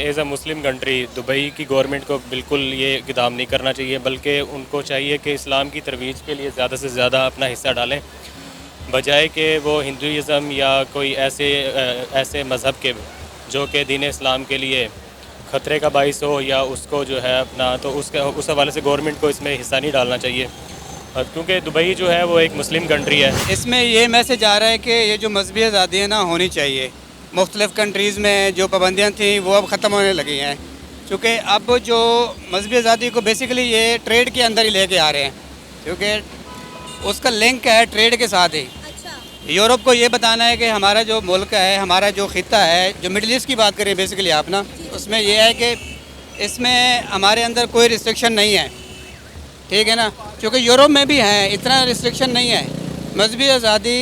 As a Muslim country Dubai की government को बिल्कुल ये इक़दाम नहीं करना चाहिए, बल्कि उनको चाहिए कि इस्लाम की तरवीज के लिए ज़्यादा से ज़्यादा अपना हिस्सा डालें, बजाय कि वो हिंदुइज़्म या कोई ऐसे मज़हब के जो कि दीन इस्लाम के लिए ख़तरे का बाइस हो या उसको जो है अपना, तो उस हवाले से गवर्नमेंट को इसमें हिस्सा नहीं डालना चाहिए, क्योंकि दुबई जो है वो एक मुस्लिम कंट्री है। इसमें ये मैसेज आ रहा है कि ये जो मजहबी आज़ादी है ना होनी चाहिए। मुख्तलिफ़ कंट्रीज़ में जो पाबंदियाँ थी वो अब ख़त्म होने लगी हैं, क्योंकि अब जो मजहबी आज़ादी को बेसिकली ये ट्रेड के अंदर ही लेके आ रहे हैं, क्योंकि उसका लिंक है ट्रेड के साथ ही। यूरोप को ये बताना है कि हमारा जो मुल्क है, हमारा जो ख़ित्ता है, जो मिडल ईस्ट की बात करें बेसिकली आप ना, उसमें यह है कि इसमें हमारे अंदर कोई रिस्ट्रिक्शन नहीं है, ठीक है ना, क्योंकि यूरोप में भी हैं, इतना रिस्ट्रिक्शन नहीं है। मजहबी आज़ादी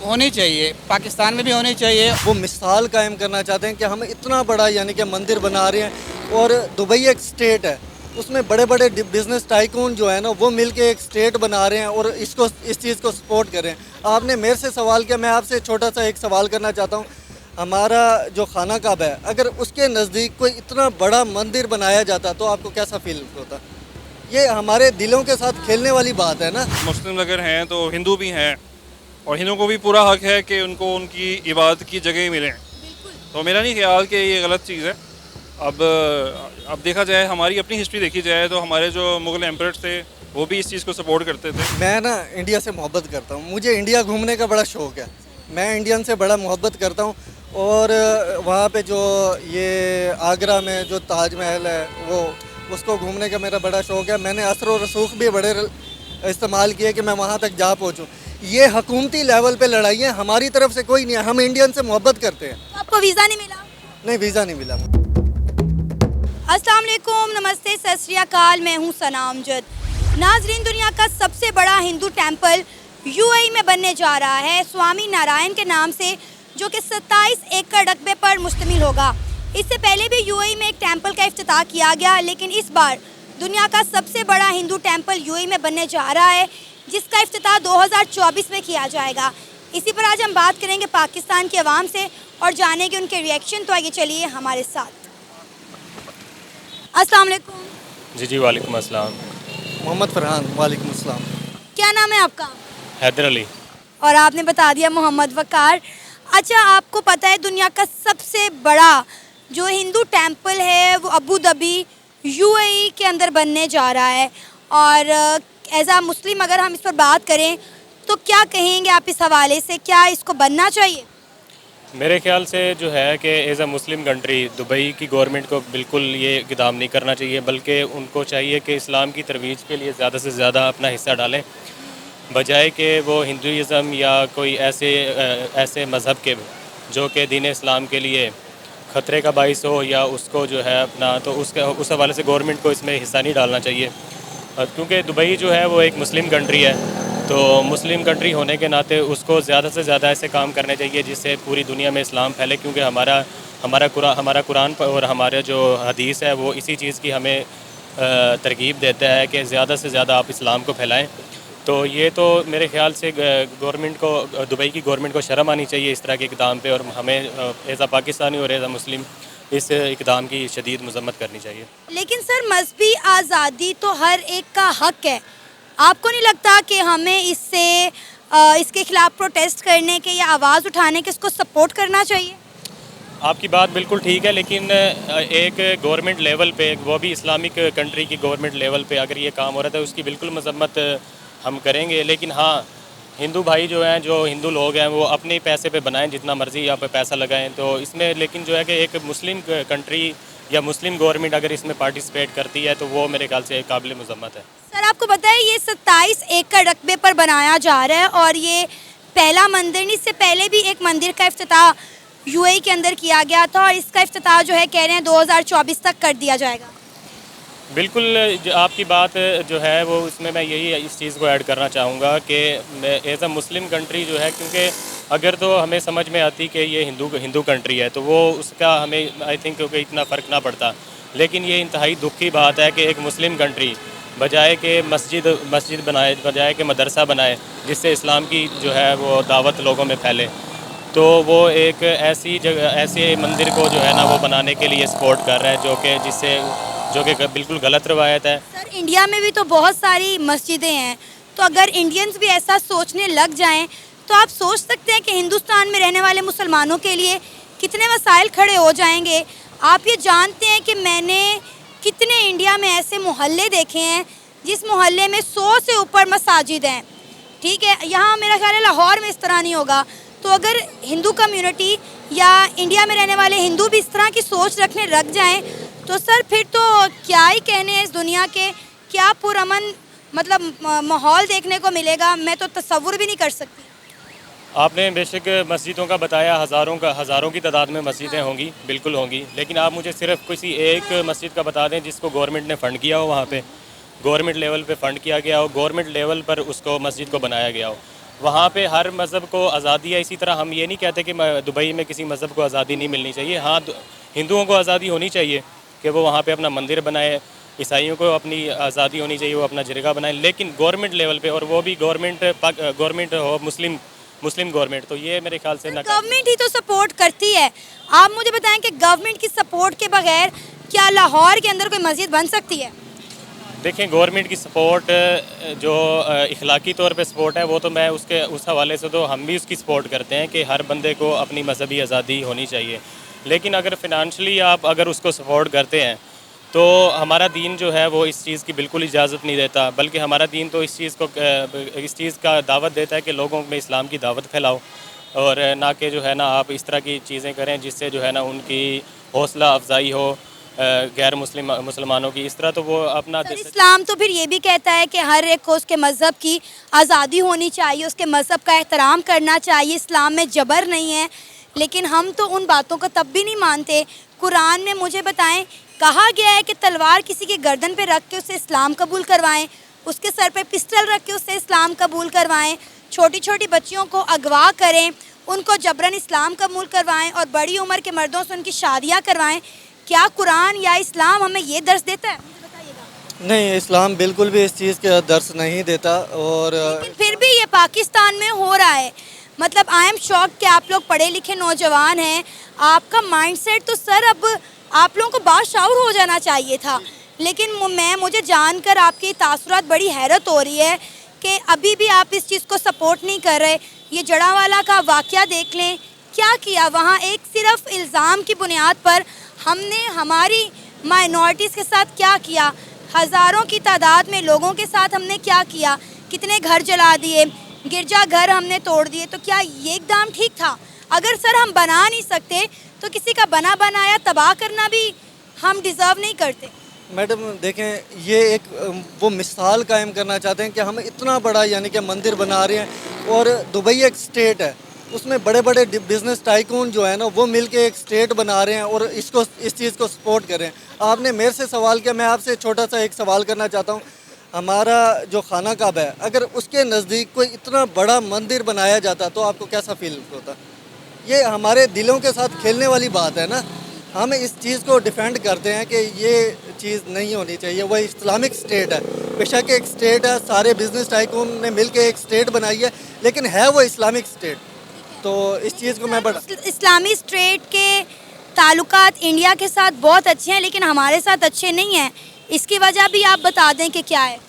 होनी चाहिए, पाकिस्तान में भी होनी चाहिए। वो मिसाल कायम करना चाहते हैं कि हम इतना बड़ा यानी कि मंदिर बना रहे हैं, और दुबई एक स्टेट है, उसमें बड़े बड़े बिजनेस टाइकून जो है ना वो मिलके एक स्टेट बना रहे हैं और इस चीज़ को सपोर्ट कर रहे हैं। आपने मेरे से सवाल किया, मैं आपसे छोटा सा एक सवाल करना चाहता हूँ। हमारा जो खाना काबा है, अगर उसके नज़दीक कोई इतना बड़ा मंदिर बनाया जाता तो आपको कैसा फील होता? ये हमारे दिलों के साथ खेलने वाली बात है ना। मुस्लिम अगर हैं तो हिंदू भी हैं, और हिंदुओं को भी पूरा हक है कि उनको उनकी इबादत की जगह मिलें। तो मेरा नहीं ख्याल कि ये गलत चीज़ है। अब देखा जाए, हमारी अपनी हिस्ट्री देखी जाए तो हमारे जो मुग़ल एम्परर्स थे वो भी इस चीज़ को सपोर्ट करते थे। मैं ना इंडिया से मोहब्बत करता हूँ, मुझे इंडिया घूमने का बड़ा शौक़ है, मैं इंडियन से बड़ा मोहब्बत करता हूँ। और वहाँ पे जो ये आगरा में जो ताजमहल है वो उसको घूमने का मेरा बड़ा शौक़ है। मैंने असर और रसूख भी बड़े इस्तेमाल किए कि मैं वहाँ तक जा पहुँचूँ। ये हुकूमती लेवल पे लड़ाइयाँ हमारी तरफ से कोई नहीं है, हम इंडियन से मोहब्बत करते हैं। तो आपको वीज़ा नहीं मिला? नहीं, वीज़ा नहीं मिला। अस्सलाम वालेकुम, नमस्ते, सत श्री अकाल, मैं हूँ सना अमजद। नाजरीन, दुनिया का सबसे बड़ा हिंदू टेंपल यूएई में बनने जा रहा है, स्वामी नारायण के नाम से, जो कि 27 एकड़ रकबे पर मुश्तमिल होगा। इससे पहले भी यूएई में एक टेंपल का इफ्तिताह किया गया, लेकिन इस बार दुनिया का सबसे बड़ा हिंदू टेंपल यूएई में बनने जा रहा है, जिसका इफ्तिताह 2024 में किया जाएगा। इसी पर आज हम बात करेंगे पाकिस्तान की आवाम से और जानेंगे उनके रिएक्शन। तो आइए चलिए हमारे साथ। अस्सलाम वालेकुम। जी वालेकुम अस्सलाम। मोहम्मद फरहान। वालेकुम अस्सलाम। क्या नाम है आपका? हैदर अली। और आपने बता दिया मोहम्मद वकार। अच्छा, आपको पता है दुनिया का सबसे बड़ा जो हिंदू टेंपल है वो अबू धाबी यूएई के अंदर बनने जा रहा है, और एज आ मुस्लिम अगर हम इस पर बात करें तो क्या कहेंगे आप इस हवाले से? क्या इसको बनना चाहिए? मेरे ख्याल से जो है कि as a Muslim country Dubai की गवर्नमेंट को बिल्कुल ये इक़दाम नहीं करना चाहिए, बल्कि उनको चाहिए कि इस्लाम की तरवीज के लिए ज़्यादा से ज़्यादा अपना हिस्सा डालें, बजाय कि वो हिंदुइज़्म या कोई ऐसे मज़हब के जो कि दीन इस्लाम के लिए ख़तरे का बाइस हो या उसको जो है अपना, तो उस हवाले से गवर्नमेंट को इसमें हिस्सा नहीं डालना चाहिए, क्योंकि दुबई जो है वो एक मुस्लिम कंट्री है। तो मुस्लिम कंट्री होने के नाते उसको ज़्यादा से ज़्यादा ऐसे काम करने चाहिए जिससे पूरी दुनिया में इस्लाम फैले, क्योंकि हमारा कुरान और हमारा जो हदीस है वो इसी चीज़ की हमें तरगीब देता है कि ज़्यादा से ज़्यादा आप इस्लाम को फैलाएं। तो ये तो मेरे ख्याल से गवर्नमेंट को, दुबई की गवर्नमेंट को शर्म आनी चाहिए इस तरह के इक़दाम पे, और हमें एज़ आ पाकिस्तानी और एज़ आ मुस्लिम इस इक़दाम की शदीद मज़म्मत करनी चाहिए। लेकिन सर, मजहबी आज़ादी तो हर एक का हक है। आपको नहीं लगता कि हमें इसके खिलाफ प्रोटेस्ट करने के या आवाज़ उठाने के इसको सपोर्ट करना चाहिए? आपकी बात बिल्कुल ठीक है, लेकिन एक गवर्नमेंट लेवल पे, वो भी इस्लामिक कंट्री की गवर्नमेंट लेवल पे अगर ये काम हो रहा था उसकी बिल्कुल मज़म्मत हम करेंगे। लेकिन हाँ, हिंदू भाई जो हैं, जो हिंदू लोग हैं, वो अपने पैसे पे बनाएं, जितना मर्ज़ी यहाँ पे पैसा लगाएं। तो इसमें लेकिन जो है कि एक मुस्लिम कंट्री या मुस्लिम गवर्नमेंट अगर इसमें पार्टिसिपेट करती है तो वो मेरे ख्याल से काबिल मज़म्मत है। सर, आपको पता है ये 27 एकड़ रकबे पर बनाया जा रहा है, और ये पहला मंदिर नहीं, इससे पहले भी एक मंदिर का इफ्तिताह यूएई के अंदर किया गया था, और इसका इफ्तिताह जो है कह रहे हैं 2024 तक कर दिया जाएगा। बिल्कुल, आपकी बात जो है वो इसमें मैं यही इस चीज़ को ऐड करना चाहूँगा कि एज़ अ मुस्लिम कंट्री जो है, क्योंकि अगर तो हमें समझ में आती कि ये हिंदू कंट्री है तो वो उसका हमें आई थिंक क्योंकि इतना फ़र्क ना पड़ता। लेकिन ये इंतहाई दुख की बात है कि एक मुस्लिम कंट्री बजाय के मस्जिद बनाए, बजाय के मदरसा बनाए जिससे इस्लाम की जो है वो दावत लोगों में फैले, तो वो एक ऐसी जगह, ऐसे मंदिर को जो है ना वो बनाने के लिए सपोर्ट कर रहा है, जो कि बिल्कुल गलत रवायत है। सर इंडिया में भी तो बहुत सारी मस्जिदें हैं, तो अगर इंडियंस भी ऐसा सोचने लग जाएं तो आप सोच सकते हैं कि हिंदुस्तान में रहने वाले मुसलमानों के लिए कितने मसाइल खड़े हो जाएंगे। आप ये जानते हैं कि मैंने कितने इंडिया में ऐसे मोहल्ले देखे हैं जिस मोहल्ले में 100 से ऊपर मसाजिद हैं, ठीक है। यहाँ मेरा ख्याल है लाहौर में इस तरह नहीं होगा। तो अगर हिंदू कम्युनिटी या इंडिया में रहने वाले हिंदू भी इस तरह की सोच रखने लग जाएं तो सर फिर तो क्या ही कहने हैं इस दुनिया के, क्या पुरअमन मतलब माहौल देखने को मिलेगा, मैं तो तसव्वुर भी नहीं कर सकती। आपने बेशक मस्जिदों का बताया, हज़ारों की तादाद में मस्जिदें होंगी, बिल्कुल होंगी, लेकिन आप मुझे सिर्फ किसी एक मस्जिद का बता दें जिसको गवर्नमेंट ने फ़ंड किया हो, वहाँ पे गवर्नमेंट लेवल पे फ़ंड किया गया हो, गवर्नमेंट लेवल पर उसको मस्जिद को बनाया गया हो, वहाँ पे हर मज़हब को आज़ादी है। इसी तरह हम ये नहीं कहते कि दुबई में किसी मज़हब को आज़ादी नहीं मिलनी चाहिए। हाँ, हिंदुओं को आज़ादी होनी चाहिए कि वो वहाँ पे अपना मंदिर बनाए, ईसाइयों को अपनी आज़ादी होनी चाहिए, वो अपना जरगा बनाए, लेकिन गवर्नमेंट लेवल पे, और वो भी गवर्नमेंट हो मुस्लिम गवर्नमेंट, तो ये मेरे ख्याल से ना, गवर्नमेंट ही तो सपोर्ट करती है। आप मुझे बताएं कि गवर्नमेंट की सपोर्ट के बगैर क्या लाहौर के अंदर कोई मस्जिद बन सकती है? देखें गवर्नमेंट की सपोर्ट जो इखलाकी तौर पे सपोर्ट है, वो तो मैं उस हवाले से तो हम भी उसकी सपोर्ट करते हैं कि हर बंदे को अपनी मजहबी आज़ादी होनी चाहिए, लेकिन अगर फिनंशियली आप अगर उसको सपोर्ट करते हैं तो हमारा दीन जो है वो इस चीज़ की बिल्कुल इजाज़त नहीं देता, बल्कि हमारा दीन तो इस चीज़ का दावत देता है कि लोगों में इस्लाम की दावत फैलाओ, और ना कि जो है ना आप इस तरह की चीज़ें करें जिससे जो है ना उनकी हौसला अफजाई हो गैर मुसलमानों की, इस तरह तो वो अपना इस्लाम तो फिर ये भी कहता है कि हर एक को उसके मज़हब की आज़ादी होनी चाहिए, उसके मज़हब का एहतराम करना चाहिए, इस्लाम में जबर नहीं है। लेकिन हम तो उन बातों को तब भी नहीं मानते। कुरान में मुझे बताएं कहा गया है कि तलवार किसी के गर्दन पे रख के उससे इस्लाम कबूल करवाएं, उसके सर पे पिस्टल रख के उससे इस्लाम कबूल करवाएं, छोटी छोटी बच्चियों को अगवा करें, उनको जबरन इस्लाम कबूल करवाएं और बड़ी उम्र के मर्दों से उनकी शादियाँ करवाएं। क्या कुरान या इस्लाम हमें ये दर्श देता है? नहीं, इस्लाम बिल्कुल भी इस चीज़ का दर्श नहीं देता। और लेकिन फिर भी ये पाकिस्तान में हो रहा है। मतलब आई एम शॉक कि आप लोग पढ़े लिखे नौजवान हैं, आपका माइंडसेट तो सर अब आप लोगों को बाशाऊर हो जाना चाहिए था। लेकिन मुझे जानकर आपकी तासुरात बड़ी हैरत हो रही है कि अभी भी आप इस चीज़ को सपोर्ट नहीं कर रहे। ये जड़ावाला का वाक़या देख लें, क्या किया वहाँ, एक सिर्फ इल्ज़ाम की बुनियाद पर हमने हमारी माइनॉरिटीज़ के साथ क्या किया, हज़ारों की तादाद में लोगों के साथ हमने क्या किया, कितने घर जला दिए, गिरजा घर हमने तोड़ दिए। तो क्या ये एकदम ठीक था? अगर सर हम बना नहीं सकते तो किसी का बना बनाया तबाह करना भी हम डिज़र्व नहीं करते। मैडम देखें, ये एक वो मिसाल कायम करना चाहते हैं कि हम इतना बड़ा यानी कि मंदिर बना रहे हैं, और दुबई एक स्टेट है, उसमें बड़े बड़े बिजनेस टाइकून जो है ना वो मिलके एक स्टेट बना रहे हैं और इस चीज़ को सपोर्ट कर रहे हैं। आपने मेरे से सवाल किया, मैं आपसे छोटा सा एक सवाल करना चाहता हूँ। हमारा जो खाना काबा है, अगर उसके नज़दीक कोई इतना बड़ा मंदिर बनाया जाता तो आपको कैसा फील होता? ये हमारे दिलों के साथ खेलने वाली बात है ना। हम इस चीज़ को डिफेंड करते हैं कि ये चीज़ नहीं होनी चाहिए। वह इस्लामिक स्टेट है, बेशक एक स्टेट है, सारे बिजनेस टाइकून ने मिलकर एक स्टेट बनाई है, लेकिन है वो इस्लामिक स्टेट। तो इस चीज़ को मैं बड़ा इस्लामी स्टेट के ताल्लुकात इंडिया के साथ बहुत अच्छे हैं, लेकिन हमारे साथ अच्छे नहीं हैं। इसकी वजह भी आप बता दें कि क्या है?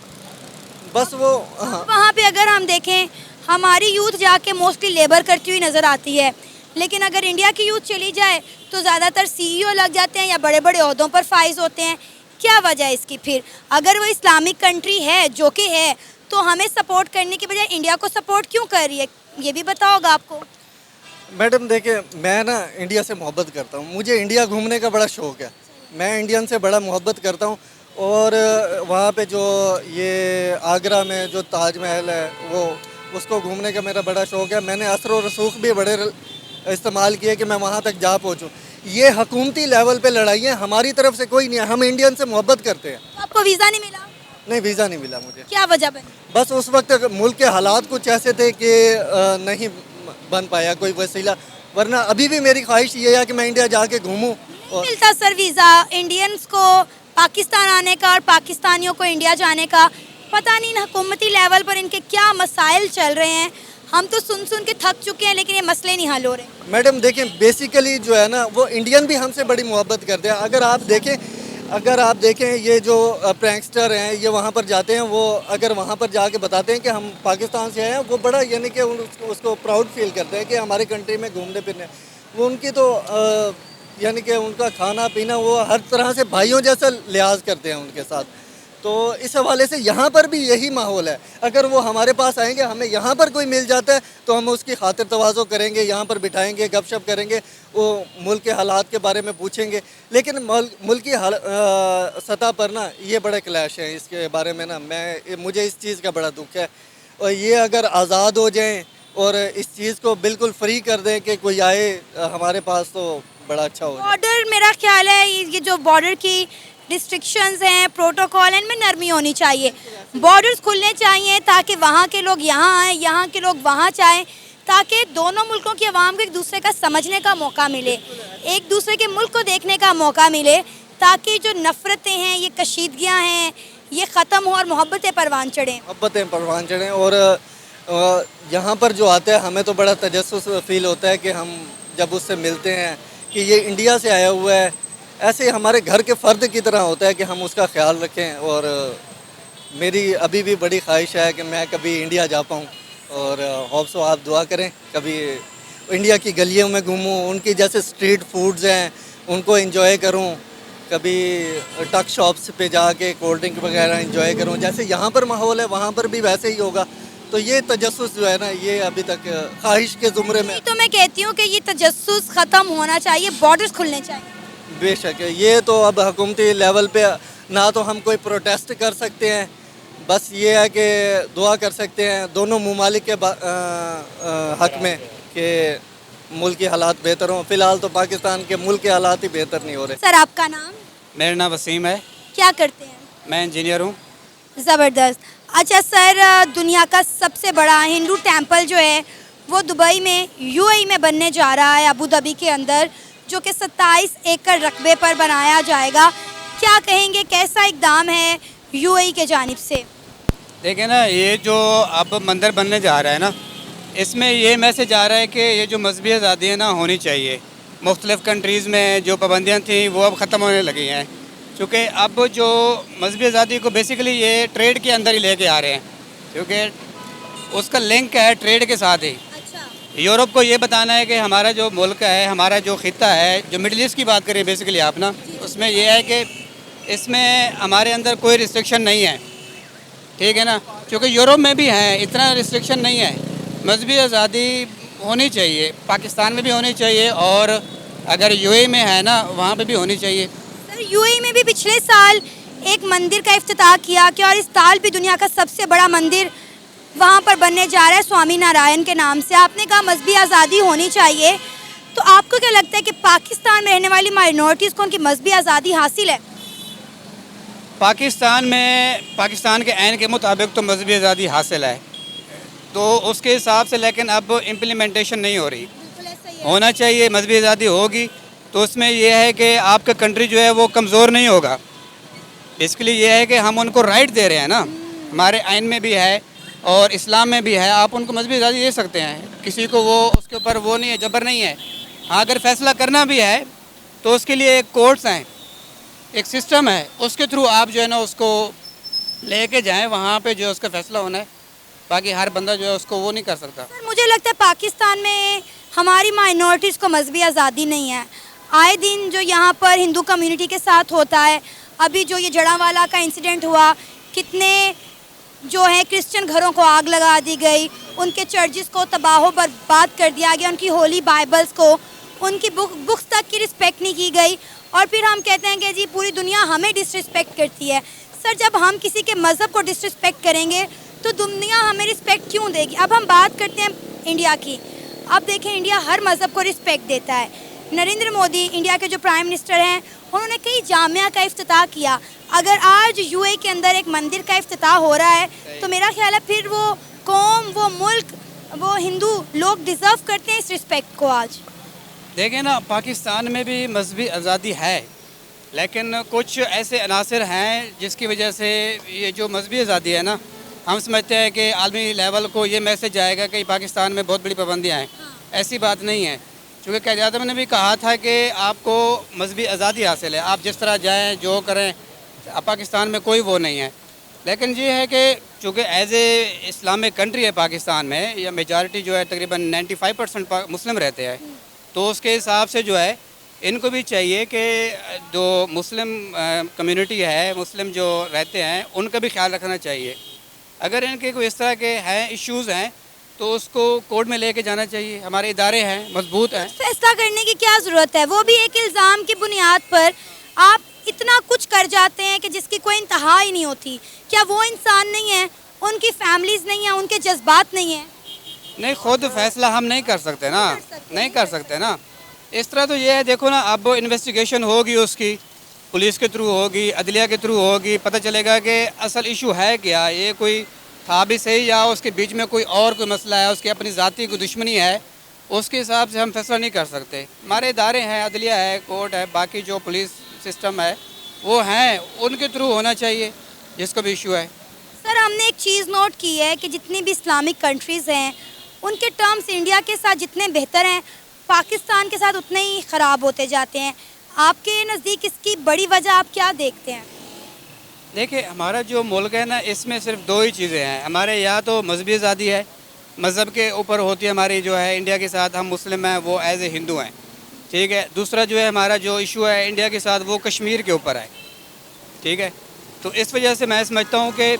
बस वो वहाँ पे अगर हम देखें, हमारी यूथ जाके मोस्टली लेबर करती हुई नज़र आती है, लेकिन अगर इंडिया की यूथ चली जाए तो ज़्यादातर CEO लग जाते हैं या बड़े बड़े ओहदों पर फाइज होते हैं। क्या वजह है इसकी? फिर अगर वो इस्लामिक कंट्री है जो कि है, तो हमें सपोर्ट करने की बजाय इंडिया को सपोर्ट क्यों कर रही है, ये भी बताओगा आपको? मैडम देखिए, मैं ना इंडिया से मोहब्बत करता हूँ, मुझे इंडिया घूमने का बड़ा शौक़ है, मैं इंडियन से बड़ा मोहब्बत करता हूँ। और वहाँ पे जो ये आगरा में जो ताजमहल है, वो उसको घूमने का मेरा बड़ा शौक़ है। मैंने असर और रसूख भी बड़े इस्तेमाल किए कि मैं वहाँ तक जा पहुँचूँ। ये हुकूमती लेवल पे लड़ाइयाँ हमारी तरफ से कोई नहीं है, हम इंडियन से मोहब्बत करते हैं। तो आपको वीज़ा नहीं मिला? नहीं, वीज़ा नहीं मिला मुझे। क्या वजह बनी? बस उस वक्त मुल्क के हालात कुछ ऐसे थे कि नहीं बन पाया कोई वसीला, वरना अभी भी मेरी ख्वाहिश ये है कि मैं इंडिया जाके घूमूँ। मिलता सर वीज़ा इंडियंस को पाकिस्तान आने का और पाकिस्तानियों को इंडिया जाने का? पता नहीं हुकूमती लेवल पर इनके क्या मसाइल चल रहे हैं। हम तो सुन सुन के थक चुके हैं, लेकिन ये मसले नहीं हल हो रहे। मैडम देखें, बेसिकली जो है ना वो इंडियन भी हमसे बड़ी मोहब्बत करते हैं। अगर आप देखें ये जो प्रैंकस्टर हैं ये वहाँ पर जाते हैं, वो अगर वहाँ पर जाके बताते हैं कि हम पाकिस्तान से आए हैं, वो बड़ा यानी कि उसको प्राउड फील करते हैं कि हमारे कंट्री में घूमने फिरने। वो उनकी तो यानी कि उनका खाना पीना वो हर तरह से भाइयों जैसा लिहाज करते हैं उनके साथ। तो इस हवाले से यहाँ पर भी यही माहौल है। अगर वो हमारे पास आएंगे, हमें यहाँ पर कोई मिल जाता है तो हम उसकी खातिर तवाज़ो करेंगे, यहाँ पर बिठाएंगे, गपशप करेंगे, वो मुल्क के हालात के बारे में पूछेंगे। लेकिन मुल्क की सतह पर ना ये बड़े क्लैश हैं इसके बारे में ना। मुझे इस चीज़ का बड़ा दुख है। और ये अगर आज़ाद हो जाएँ और इस चीज़ को बिल्कुल फ्री कर दें कि कोई आए हमारे पास, तो बड़ा अच्छा हो। बॉर्डर, मेरा ख्याल है ये जो बॉर्डर की रिस्ट्रिक्शंस हैं, प्रोटोकॉल हैं, इनमें नरमी होनी चाहिए। बॉर्डर्स खुलने चाहिए ताकि वहाँ के लोग यहाँ आएँ, यहाँ के लोग वहाँ जाएँ, ताकि दोनों मुल्कों की आवाम को एक दूसरे का समझने का मौका मिले, एक दूसरे के मुल्क को देखने का मौका मिले, ताकि जो नफ़रतें हैं, ये कशीदगियाँ हैं, ये ख़त्म हो और मोहब्बतें परवान चढ़ें। और यहाँ पर जो आता है हमें तो बड़ा तजस्सुस फील होता है कि हम जब उससे मिलते हैं कि ये इंडिया से आया हुआ है, ऐसे हमारे घर के फ़र्द की तरह होता है कि हम उसका ख्याल रखें। और मेरी अभी भी बड़ी ख्वाहिश है कि मैं कभी इंडिया जा पाऊँ, और होप सो आप दुआ करें कभी इंडिया की गलियों में घूमूँ, उनकी जैसे स्ट्रीट फूड्स हैं उनको एंजॉय करूँ, कभी टक शॉप्स पे जाके कोल्ड ड्रिंक वगैरह एंजॉय करूँ। जैसे यहाँ पर माहौल है वहाँ पर भी वैसे ही होगा। तो ये तजस्सुस जो है ना, ये अभी तक ख्वाहिश के ज़ुमरे में। तो मैं कहती हूँ कि ये तजस्सुस ख़त्म होना चाहिए, बॉर्डर्स खुलने चाहिए। बेशक है, ये तो अब हुकूमती लेवल पे ना तो हम कोई प्रोटेस्ट कर सकते हैं, बस ये है कि दुआ कर सकते हैं दोनों ममालिक के हक़ में कि मुल्क के हालात बेहतर हों। फ़िलहाल तो पाकिस्तान के मुल्क के हालात ही बेहतर नहीं हो रहे। सर, आपका नाम? मेरा नाम वसीम है, क्या करते हैं? मैं इंजीनियर हूँ। ज़बरदस्त। अच्छा सर, दुनिया का सबसे बड़ा हिंदू टेंपल जो है वो दुबई में, यूएई में बनने जा रहा है, अबू धाबी के अंदर, जो कि 27 एकड़ रकबे पर बनाया जाएगा। क्या कहेंगे, कैसा इक़दाम है यूएई के जानिब से? देखिए ना, ये जो अब मंदिर बनने जा रहा है ना, इसमें ये मैसेज आ रहा है कि ये जो मजहबी आज़ादी है ना होनी चाहिए। मुख्तलिफ़ कंट्रीज़ में जो पाबंदियाँ थी वो अब ख़त्म होने लगी हैं, क्योंकि अब जो मजहबी आज़ादी को बेसिकली ये ट्रेड के अंदर ही लेके आ रहे हैं, क्योंकि उसका लिंक है ट्रेड के साथ ही। अच्छा। यूरोप को ये बताना है कि हमारा जो मुल्क है, हमारा जो ख़ित्ता है, जो मिडल ईस्ट की बात करें बेसिकली आप ना, उसमें ये है कि इसमें हमारे अंदर कोई रिस्ट्रिक्शन नहीं है, ठीक है ना। क्योंकि यूरोप में भी है, इतना रिस्ट्रिक्शन नहीं है। मजहबी आज़ादी होनी चाहिए, पाकिस्तान में भी होनी चाहिए, और अगर यूएई में है ना वहाँ पे भी होनी चाहिए। सर, यूएई में भी पिछले साल एक मंदिर का इफ्तिताह किया क्या, और इस साल भी दुनिया का सबसे बड़ा मंदिर वहाँ पर बनने जा रहा है स्वामी नारायण के नाम से। आपने कहा मजहबी आज़ादी होनी चाहिए, तो आपको क्या लगता है कि पाकिस्तान में रहने वाली माइनॉरिटीज़ को उनकी मजहबी आज़ादी हासिल है? पाकिस्तान में, पाकिस्तान के आइन के मुताबिक तो मजहबी आज़ादी हासिल है, तो उसके हिसाब से, लेकिन अब इम्प्लीमेंटेशन नहीं हो रही। होना चाहिए, मजहबी आज़ादी होगी तो उसमें यह है कि आपका कंट्री जो है वो कमज़ोर नहीं होगा। बेसिकली ये है कि हम उनको राइट दे रहे हैं ना, हमारे आइन में भी है और इस्लाम में भी है, आप उनको मजहबी आज़ादी दे सकते हैं। किसी को वो उसके ऊपर वो नहीं है, जबर नहीं है। हाँ, अगर फ़ैसला करना भी है तो उसके लिए एक कोर्ट्स हैं, एक सिस्टम है, उसके थ्रू आप जो है ना उसको लेके जाएं, वहाँ पे जो है उसका फ़ैसला होना है। बाकी हर बंदा जो है उसको वो नहीं कर सकता। सर, मुझे लगता है पाकिस्तान में हमारी माइनॉरिटीज़ को मजहबी आज़ादी नहीं है। आए दिन जो यहाँ पर हिंदू कम्युनिटी के साथ होता है, अभी जो ये जड़ावाला का इंसिडेंट हुआ, कितने जो है क्रिश्चियन घरों को आग लगा दी गई, उनके चर्चिज़ को तबाह बर्बाद कर दिया गया, उनकी होली बाइबल्स को, उनकी बुक्स तक की रिस्पेक्ट नहीं की गई, और फिर हम कहते हैं कि जी पूरी दुनिया हमें डिसरिस्पेक्ट करती है। सर, जब हम किसी के मज़हब को डिसरिस्पेक्ट करेंगे तो दुनिया हमें रिस्पेक्ट क्यों देगी? अब हम बात करते हैं इंडिया की। अब देखें, इंडिया हर मज़हब को रिस्पेक्ट देता है। नरेंद्र मोदी इंडिया के जो प्राइम मिनिस्टर हैं, उन्होंने कई जामिया का इफ्तिताह किया। अगर आज यूएई के अंदर एक मंदिर का इफ्तिताह हो रहा है तो मेरा ख्याल है फिर वो कौम, वो मुल्क, वो हिंदू लोग डिज़र्व करते हैं इस रिस्पेक्ट को। आज देखें ना, पाकिस्तान में भी मजहबी आज़ादी है, लेकिन कुछ ऐसे अनासर हैं जिसकी वजह से ये जो मजहबी आज़ादी है ना हम समझते हैं कि आलमी लेवल को ये मैसेज जाएगा कि पाकिस्तान में बहुत बड़ी पाबंदियाँ हैं। ऐसी बात नहीं है, क्योंकि क़ायद आज़म ने भी कहा था कि आपको मजहबी आज़ादी हासिल है, आप जिस तरह जाएँ जो करें, पाकिस्तान में कोई वो नहीं है। लेकिन ये है कि चूँकि एज ए इस्लामिक कंट्री है पाकिस्तान में, या मेजॉरिटी जो है तकरीबन 95% मुस्लिम रहते हैं, तो उसके हिसाब से जो है इनको भी चाहिए कि जो मुस्लिम कम्युनिटी है, मुस्लिम जो रहते हैं, उनका भी ख्याल रखना चाहिए। अगर इनके कोई इस तरह के हैं इश्यूज़ हैं तो उसको कोर्ट में लेके जाना चाहिए। हमारे इदारे हैं, मजबूत हैं। फैसला करने की क्या ज़रूरत है? वो भी एक इल्ज़ाम की बुनियाद पर आप इतना कुछ कर जाते हैं कि जिसकी कोई इंतहा ही नहीं होती। क्या वो इंसान नहीं है, उनकी फैमिलीज़ नहीं है, उनके जज्बात नहीं हैं? नहीं, खुद फैसला हम नहीं कर सकते ना, नहीं कर सकते ना। इस तरह तो ये है, देखो ना, अब इन्वेस्टिगेशन होगी, उसकी पुलिस के थ्रू होगी, अदलिया के थ्रू होगी, पता चलेगा कि असल इशू है क्या, ये कोई था भी सही या उसके बीच में कोई मसला है, उसकी अपनी ज़ाती कोई दुश्मनी है। उसके हिसाब से हम फैसला नहीं कर सकते। हमारे इदारे हैं, अदलिया है, कोर्ट है, बाकी जो पुलिस सिस्टम है वो हैं, उनके थ्रू होना चाहिए जिसको भी इशू है। सर, हमने एक चीज़ नोट की है कि जितनी भी इस्लामिक कंट्रीज़ हैं, उनके टर्म्स इंडिया के साथ जितने बेहतर हैं, पाकिस्तान के साथ उतने ही ख़राब होते जाते हैं। आपके नज़दीक इसकी बड़ी वजह आप क्या देखते हैं? देखिए, हमारा जो मुल्क है ना, इसमें सिर्फ दो ही चीज़ें हैं। हमारे यहाँ तो मजहबी आज़ादी है, मज़हब के ऊपर होती है हमारी जो है। इंडिया के साथ हम मुस्लिम हैं, वो एज ए हिंदू हैं, ठीक है। दूसरा जो है हमारा जो इशू है इंडिया के साथ, वो कश्मीर के ऊपर है, ठीक है। तो इस वजह से मैं समझता हूँ कि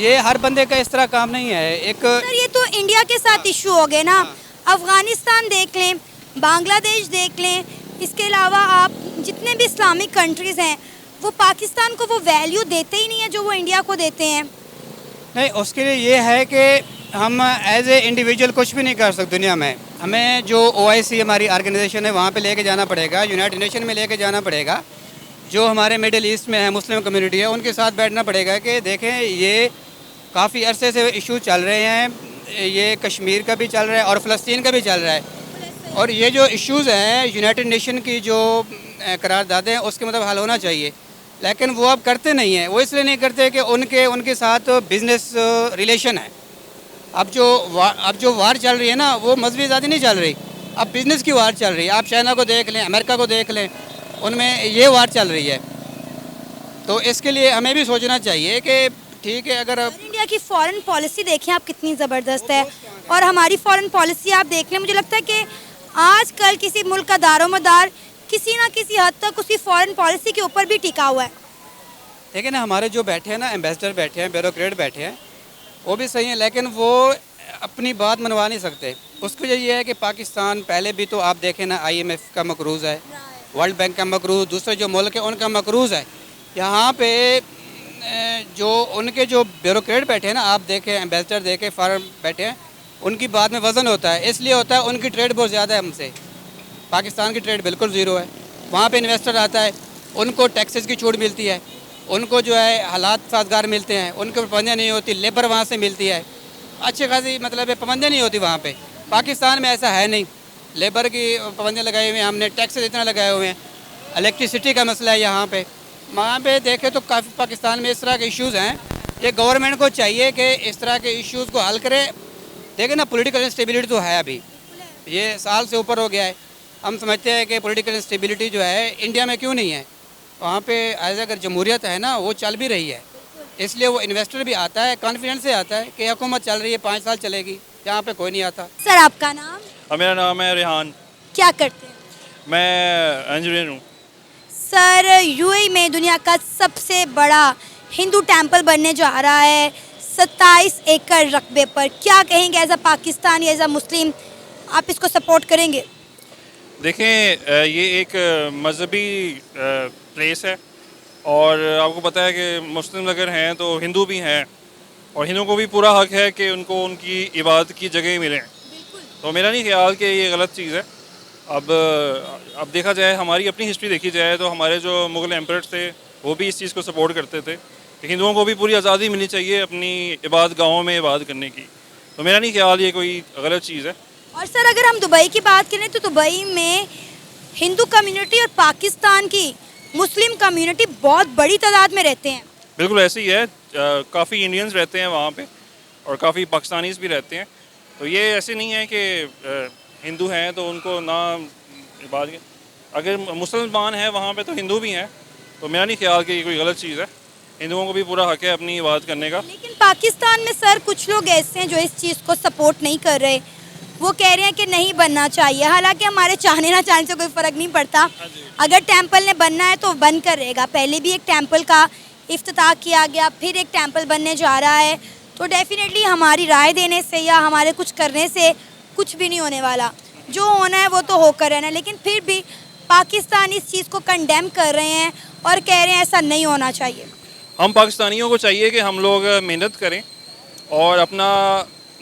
ये हर बंदे का इस तरह काम नहीं है। एक सर, ये तो इंडिया के साथ इशू हो गए ना। अफ़गानिस्तान देख लें, बांग्लादेश देख लें, इसके अलावा आप जितने भी इस्लामिक कंट्रीज़ हैं, वो पाकिस्तान को वो वैल्यू देते ही नहीं है जो वो इंडिया को देते हैं। नहीं, उसके लिए ये है कि हम एज ए इंडिविजुअल कुछ भी नहीं कर सकते दुनिया में। हमें जो OIC हमारी ऑर्गेनाइजेशन है, वहाँ पे लेके जाना पड़ेगा, यूनाइटेड नेशन में लेके जाना पड़ेगा। जो हमारे मिडिल ईस्ट में है, मुस्लिम कम्युनिटी है, उनके साथ बैठना पड़ेगा कि देखें, ये काफ़ी अरसे से इशू चल रहे हैं, ये कश्मीर का भी चल रहा है और फ़लस्तीन का भी चल रहा है। और ये जो इश्यूज़ हैं, यूनाइटेड नेशन की जो करारदादें हैं, उसके मतलब हल होना चाहिए। लेकिन वो अब करते नहीं हैं। वो इसलिए नहीं करते कि उनके साथ बिज़नेस रिलेशन है। अब जो वार चल रही है ना, वो मजहबी आज़ादी नहीं चल रही, अब बिज़नेस की वार चल रही है। आप चाइना को देख लें, अमेरिका को देख लें, उनमें ये वार चल रही है। तो इसके लिए हमें भी सोचना चाहिए कि ठीक है, अगर इंडिया की फॉरेन पॉलिसी देखें आप कितनी ज़बरदस्त है, और हमारी फॉरेन पॉलिसी आप देख लें, मुझे लगता है कि आजकल किसी मुल्क का दारोमदार किसी ना किसी हद तक उसकी फॉरेन पॉलिसी के ऊपर भी टिका हुआ है। देखिए ना, हमारे जो बैठे हैं ना, एम्बेसडर बैठे हैं, ब्यूरोक्रेट बैठे हैं, वो भी सही हैं, लेकिन वो अपनी बात मनवा नहीं सकते। उसकी वजह ये है कि पाकिस्तान पहले भी तो आप देखें ना, IMF का मकरूज़ है, वर्ल्ड बैंक का मकरूज़, दूसरे जो मुल्क है उनका मकरूज़ है। यहाँ पे जो उनके जो ब्यूरोक्रेट बैठे हैं ना, आप देखें, एम्बेसडर देखें, फॉरेन बैठे हैं, उनकी बात में वज़न होता है। इसलिए होता है, उनकी ट्रेड बहुत ज़्यादा है हमसे। पाकिस्तान की ट्रेड बिल्कुल ज़ीरो है। वहाँ पे इन्वेस्टर आता है, उनको टैक्सेस की छूट मिलती है, उनको जो है हालात साजगार मिलते हैं, उनको पाबंदियाँ नहीं होती, लेबर वहाँ से मिलती है, अच्छी खासी मतलब पाबंदियाँ नहीं होती वहाँ पे। पाकिस्तान में ऐसा है नहीं, लेबर की पाबंदियाँ लगाई हुई हैं हमने, टैक्सेस इतना लगाए हुए हैं, इलेक्ट्रिसिटी का मसला है यहाँ पे। वहाँ पे देखें तो काफ़ी पाकिस्तान में इस तरह के इश्यूज़ हैं। ये गवर्नमेंट को चाहिए कि इस तरह के इश्यूज़ को हल करे। देखें ना, पॉलिटिकल इंस्टेबिलिटी तो है, अभी ये साल से ऊपर हो गया है। हम समझते हैं कि पॉलिटिकल इंस्टेबिलिटी जो है इंडिया में क्यों नहीं है। वहाँ पे एज अगर जमहूरियत है ना, वो चल भी रही है, इसलिए वो इन्वेस्टर भी आता है, कॉन्फिडेंस से आता है कि हुकूमत चल रही है, 5 साल चलेगी। यहाँ पे कोई नहीं आता। सर, आपका नाम? मेरा नाम है रेहान, क्या करते हैं? मैं इंजीनियर हूँ। सर, UAE में दुनिया का सबसे बड़ा हिंदू टेंपल बनने जा रहा है 27 एकड़ रकबे पर। क्या कहेंगे as a Pakistani, as a Muslim, आप इसको सपोर्ट करेंगे? देखें, ये एक मज़हबी प्लेस है, और आपको पता है कि मुस्लिम अगर हैं तो हिंदू भी हैं, और हिंदुओं को भी पूरा हक है कि उनको उनकी इबादत की जगह मिलें। तो मेरा नहीं ख्याल कि ये गलत चीज़ है। अब देखा जाए, हमारी अपनी हिस्ट्री देखी जाए तो हमारे जो मुग़ल एम्परर्स थे, वो भी इस चीज़ को सपोर्ट करते थे कि हिंदुओं को भी पूरी आज़ादी मिलनी चाहिए अपनी इबादत गाहों में इबादत करने की। तो मेरा नहीं ख्याल ये कोई गलत चीज़ है। और सर, अगर हम दुबई की बात करें तो दुबई में हिंदू कम्युनिटी और पाकिस्तान की मुस्लिम कम्युनिटी बहुत बड़ी तादाद में रहते हैं। बिल्कुल ऐसे ही है। काफ़ी इंडियंस रहते हैं वहाँ पे और काफ़ी पाकिस्तानीज भी रहते हैं। तो ये ऐसे नहीं है कि हिंदू हैं तो उनको ना बात, अगर मुसलमान हैं वहाँ पे तो हिंदू भी हैं। तो मेरा नहीं ख्याल कि ये कोई गलत चीज़ है। हिंदुओं को भी पूरा हक है अपनी इबादत करने का। लेकिन पाकिस्तान में सर कुछ लोग ऐसे हैं जो इस चीज़ को सपोर्ट नहीं कर रहे, वो कह रहे हैं कि नहीं बनना चाहिए। हालांकि हमारे चाहने ना चाहने से कोई फ़र्क नहीं पड़ता, अगर टेंपल ने बनना है तो बन कर रहेगा। पहले भी एक टेंपल का इफ्तिताह किया गया, फिर एक टेंपल बनने जा रहा है, तो डेफिनेटली हमारी राय देने से या हमारे कुछ करने से कुछ भी नहीं होने वाला। जो होना है वो तो होकर रहना है। लेकिन फिर भी पाकिस्तान इस चीज़ को कंडेम कर रहे हैं और कह रहे हैं ऐसा नहीं होना चाहिए। हम पाकिस्तानियों को चाहिए कि हम लोग मेहनत करें और अपना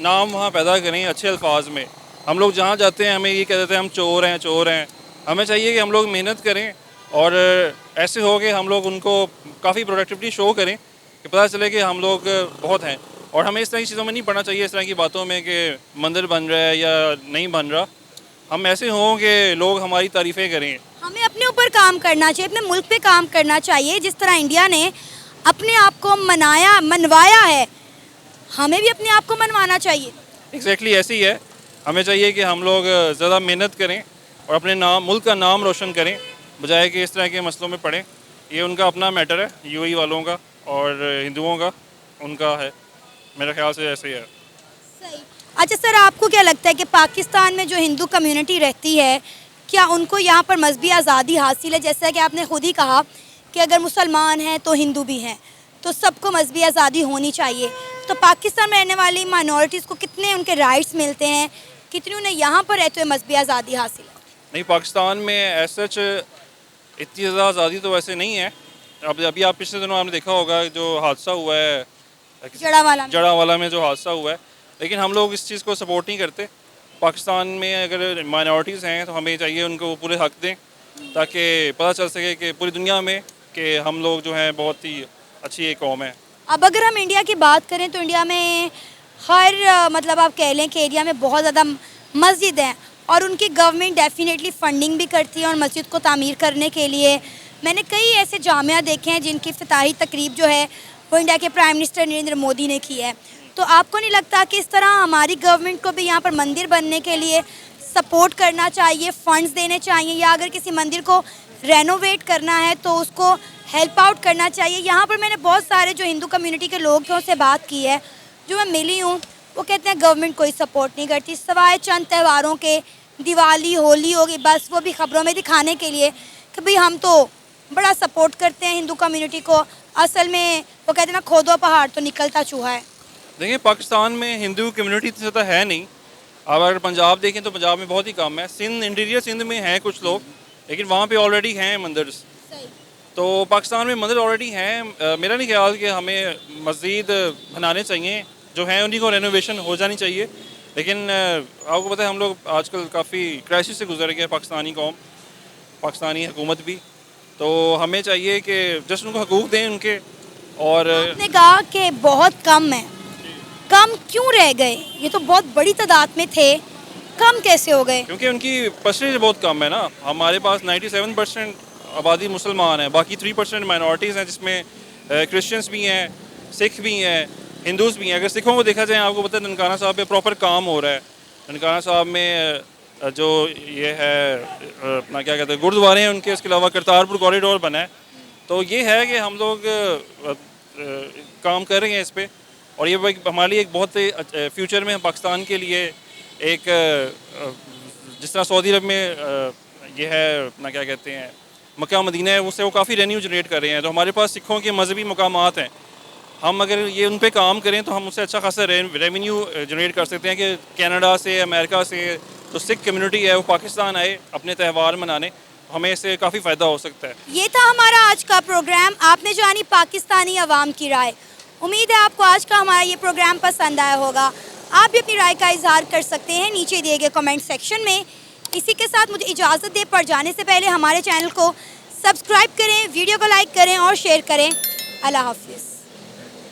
नाम वहाँ पैदा करें अच्छे अल्फाज में। हम लोग जहाँ जाते हैं हमें ये कह देते हैं हम चोर हैं चोर हैं। हमें चाहिए कि हम लोग मेहनत करें और ऐसे हो कि हम लोग उनको काफ़ी प्रोडक्टिविटी शो करें कि पता चले कि हम लोग बहुत हैं। और हमें इस तरह की चीज़ों में नहीं पड़ना चाहिए, इस तरह की बातों में कि मंदिर बन रहा है या नहीं बन रहा। हम ऐसे हों कि लोग हमारी तारीफ़ें करें। हमें अपने ऊपर काम करना चाहिए, अपने मुल्क पे काम करना चाहिए। जिस तरह इंडिया ने अपने आप को मनवाया है, हमें भी अपने आप को मनवाना चाहिए। एग्जैक्टली ऐसे ही है। हमें चाहिए कि हम लोग ज़्यादा मेहनत करें और अपने मुल्क का नाम रोशन करें, बजाय कि इस तरह के मसलों में पड़ें। ये उनका अपना मैटर है, यूएई वालों का और हिंदुओं का, उनका है। मेरे ख्याल से ऐसे ही है। सही। अच्छा सर, आपको क्या लगता है कि पाकिस्तान में जो हिंदू कम्युनिटी रहती है, क्या उनको यहाँ पर मजहबी आज़ादी हासिल है? जैसा कि आपने खुद ही कहा कि अगर मुसलमान हैं तो हिंदू भी हैं, तो सबको मजहबी आज़ादी होनी चाहिए। तो पाकिस्तान में रहने वाली माइनॉरिटीज़ को कितने उनके राइट्स मिलते हैं, कितनी उन्हें यहाँ पर रहते हुए मजहबी आज़ादी हासिल है? नहीं, पाकिस्तान में ऐसा इतनी ज़्यादा आज़ादी तो वैसे नहीं है। अब अभी आप पिछले दिनों आपने देखा होगा जो हादसा हुआ है जड़ावाला में जो हादसा हुआ है, लेकिन हम लोग इस चीज़ को सपोर्ट नहीं करते। पाकिस्तान में अगर माइनॉरिटीज़ हैं तो हमें चाहिए उनको पूरे हक दें, ताकि पता चल सके कि पूरी दुनिया में कि हम लोग जो हैं बहुत ही अच्छी एक कौम है। अब अगर हम इंडिया की बात करें तो इंडिया में हर मतलब आप कह लें कि एरिया में बहुत ज़्यादा मस्जिद हैं और उनकी गवर्नमेंट डेफिनेटली फ़ंडिंग भी करती है और मस्जिद को तामीर करने के लिए मैंने कई ऐसे जामिया देखे हैं जिनकी इफ्तिताही तकरीब जो है वो इंडिया के प्राइम मिनिस्टर नरेंद्र मोदी ने की है। तो आपको नहीं लगता कि इस तरह हमारी गवर्नमेंट को भी यहाँ पर मंदिर बनने के लिए सपोर्ट करना चाहिए, फ़ंड्स देने चाहिए, या अगर किसी मंदिर को रेनोवेट करना है तो उसको हेल्प आउट करना चाहिए? यहाँ पर मैंने बहुत सारे जो हिंदू कम्युनिटी के लोग हैं उनसे बात की है, जो मैं मिली हूँ, वो कहते हैं गवर्नमेंट कोई सपोर्ट नहीं करती, सवाए चंद त्योहारों के, दिवाली होली होगी, बस वो भी ख़बरों में दिखाने के लिए कि भाई हम तो बड़ा सपोर्ट करते हैं हिंदू कम्युनिटी को। असल में वो कहते हैं ना, खोदो पहाड़ तो निकलता चूहा है। देखिए, पाकिस्तान में हिंदू कम्युनिटी इतनी ज़्यादा है नहीं। अब अगर पंजाब देखें तो पंजाब में बहुत ही कम है। सिंध, इंटीरियर सिंध में हैं कुछ लोग, लेकिन वहाँ पे ऑलरेडी हैं मंदिर। तो पाकिस्तान में मंदिर ऑलरेडी हैं। मेरा नहीं ख्याल कि हमें मस्जिद बनाने चाहिए, जो हैं उन्हीं को रेनोवेशन हो जानी चाहिए। लेकिन आपको पता है हम लोग आजकल काफ़ी क्राइसिस से गुजर गए, पाकिस्तानी कौम, पाकिस्तानी हुकूमत भी। तो हमें चाहिए कि जस्ट उनको हकूक़ दें उनके। और आपने कहा कि बहुत कम है, कम क्यों रह गए? ये तो बहुत बड़ी तादाद में थे, कम कैसे हो गए? क्योंकि उनकी परसेंटेज बहुत कम है ना। हमारे पास 97% आबादी मुसलमान है, बाकी 3% माइनॉरिटीज़ हैं, जिसमें क्रिश्चियंस भी हैं, सिख भी हैं, हिंदूज़ भी हैं। अगर सिखों को देखा जाए, आपको पता है ननकाना साहब पे प्रॉपर काम हो रहा है। ननकाना साहब में जो ये है अपना क्या कहते हैं गुरुद्वारे हैं उनके, इसके अलावा करतारपुर कॉरिडोर बना है। तो ये है कि हम लोग काम कर रहे हैं इस पर, और ये हमारे लिए एक बहुत फ्यूचर में पाकिस्तान के लिए एक जिस तरह सऊदी अरब में ये है अपना क्या कहते हैं मक्का मदीना है, उससे वो काफ़ी रेवेन्यू जनरेट कर रहे हैं। तो हमारे पास सिखों के मजहबी मकामात हैं, हम अगर ये उन पे काम करें तो हम उससे अच्छा खासा रेवेन्यू जनरेट कर सकते हैं कि कनाडा से, अमेरिका से जो सिख कम्युनिटी है वो पाकिस्तान आए अपने त्यौहार मनाने, हमें इससे काफ़ी फ़ायदा हो सकता है। ये था हमारा आज का प्रोग्राम। आपने जानी पाकिस्तानी अवाम की राय। उम्मीद है आपको आज का हमारा ये प्रोग्राम पसंद आया होगा। आप भी अपनी राय का इजहार कर सकते हैं नीचे दिए गए कमेंट सेक्शन में। इसी के साथ मुझे इजाज़त दे, पर जाने से पहले हमारे चैनल को सब्सक्राइब करें, वीडियो को लाइक करें और शेयर करें। अल्लाह हाफिज़।